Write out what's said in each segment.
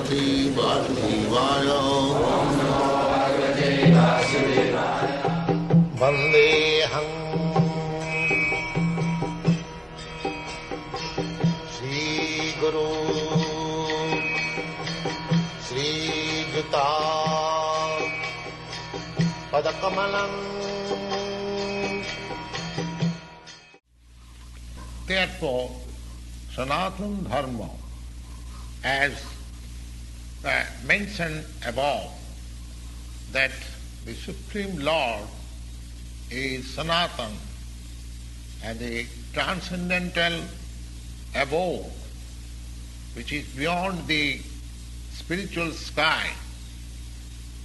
Bhagavate Vasudevaya. Vandeham Shri Guru Shri Juta Padakamalam. Therefore, Sanatana-dharma, as mentioned above, that the Supreme Lord is Sanatana and the transcendental abode, which is beyond the spiritual sky,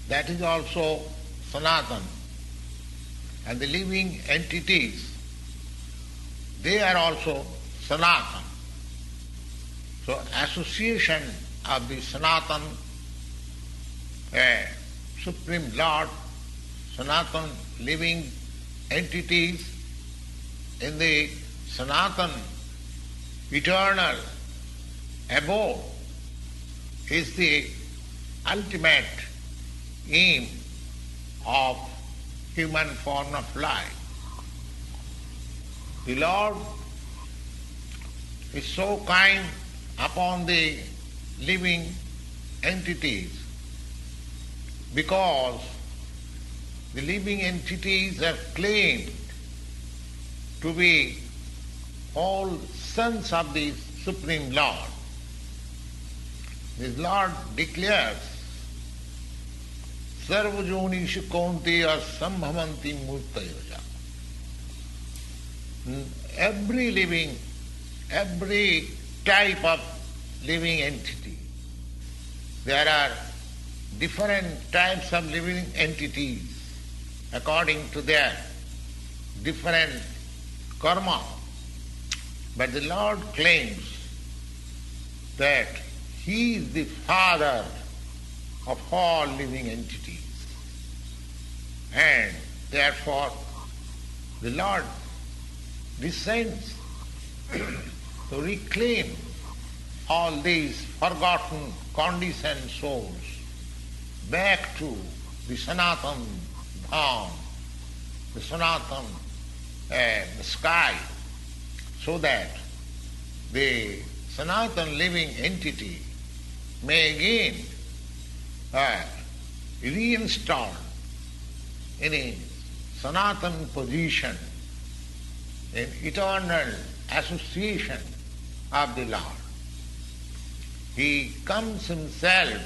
that is also Sanatana. And the living entities, they are also Sanatana. So association of the Sanatana, Supreme Lord, Sanatana living entities in the Sanatana eternal abode is the ultimate aim of human form of life. The Lord is so kind upon the living entities because the living entities are claimed to be all sons of the Supreme Lord. The Lord declares, Sarvajonishu Kaunteya Sambhavanti Murtayoja. Every type of living entity, there are different types of living entities according to their different karma. But the Lord claims that He is the Father of all living entities. And therefore the Lord descends to reclaim all these forgotten conditioned souls back to the Sanatana-dharma, the Sanatana sky, so that the Sanatana living entity may again reinstall in a Sanatana position, in eternal association of the Lord. He comes himself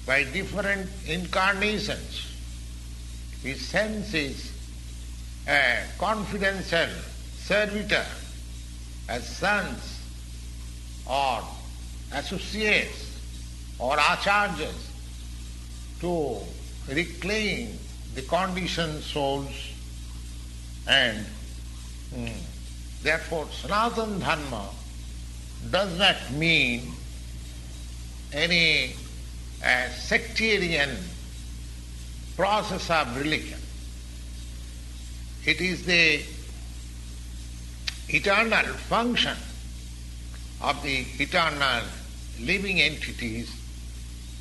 by different incarnations. He sends his confidential servitor as sons or associates or acharyas to reclaim the conditioned souls, and therefore Sanatana-dharma does not mean any sectarian process of religion. It is the eternal function of the eternal living entities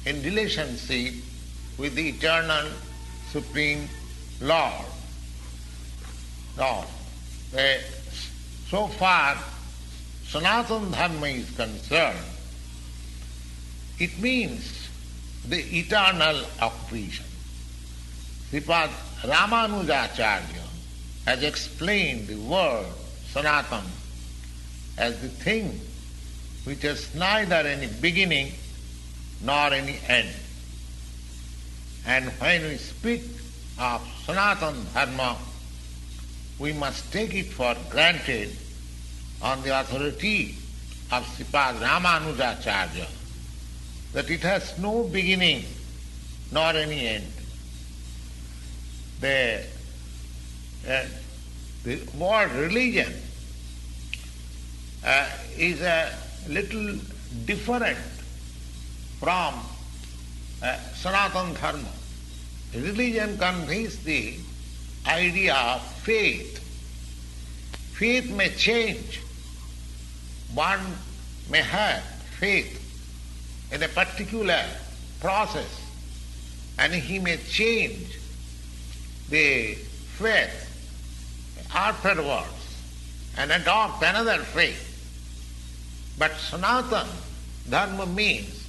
in relationship with the eternal Supreme Lord. Now, so far Sanatana-dharma is concerned, it means the eternal occupation. Sripad Ramanujacharya has explained the word Sanatana as the thing which has neither any beginning nor any end. And when we speak of Sanatana-dharma, we must take it for granted on the authority of Sripad Ramanujacharya that it has no beginning nor any end. The word religion is a little different from Sanatana-dharma. Religion conveys the idea of faith. Faith may change. One may have faith in a particular process, and he may change the faith afterwards and adopt another faith. But Sanatana-dharma means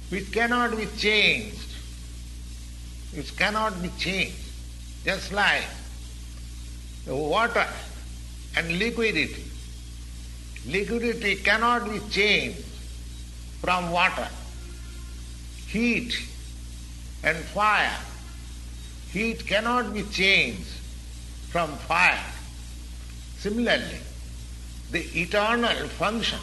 which cannot be changed. It cannot be changed. Just like the water and liquidity. Liquidity cannot be changed from water. Heat and fire. Heat cannot be changed from fire. Similarly, the eternal function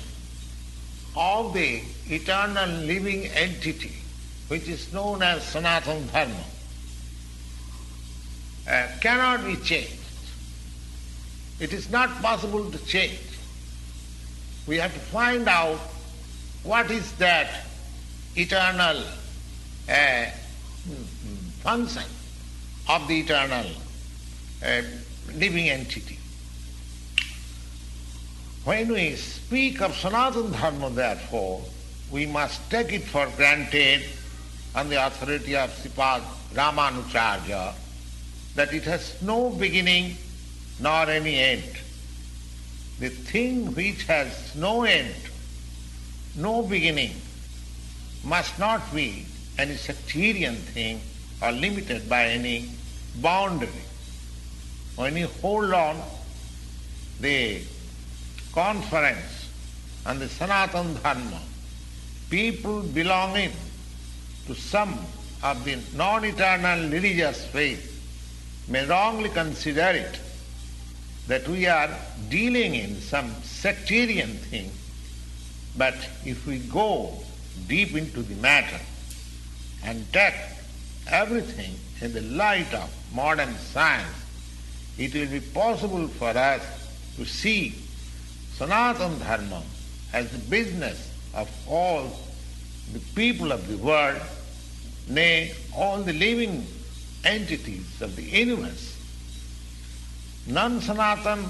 of the eternal living entity, which is known as Sanatana-dharma, cannot be changed. It is not possible to change. We have to find out what is that eternal function of the eternal living entity. When we speak of Sanatana-dharma, therefore, we must take it for granted on the authority of Sripad Ramanujarya that it has no beginning nor any end. The thing which has no end, no beginning, must not be any sectarian thing or limited by any boundary. When you hold on the conference on the Sanatana-dharma, people belonging to some of the non-eternal religious faith may wrongly consider it that we are dealing in some sectarian thing, but if we go deep into the matter and take everything in the light of modern science, it will be possible for us to see Sanatana-dharma as the business of all the people of the world, nay, all the living entities of the universe. Non-Sanatana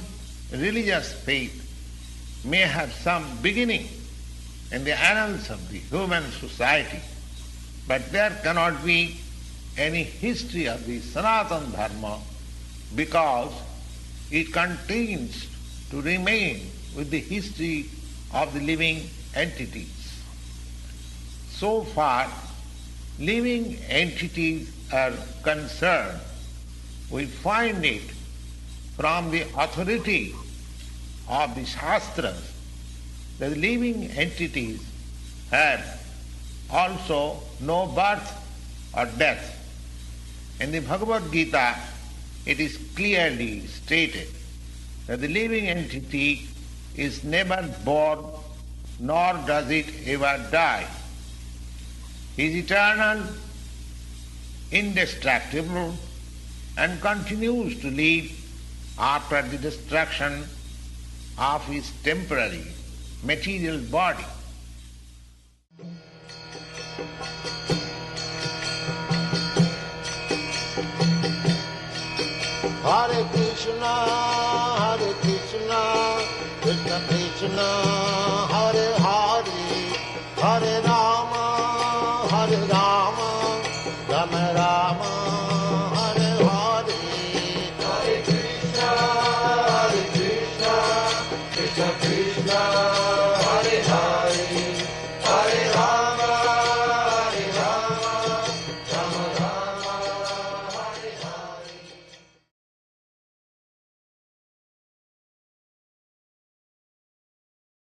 religious faith may have some beginning in the annals of the human society, but there cannot be any history of the Sanatana-dharma because it continues to remain with the history of the living entities. So far, living entities are concerned, we find it from the authority of the Shastras that the living entities have also no birth or death. In the Bhagavad Gita, it is clearly stated that the living entity is never born, nor does it ever die. He is eternal, indestructible, and continues to live after the destruction of his temporary material body. Hare Krishna, Krishna Krishna,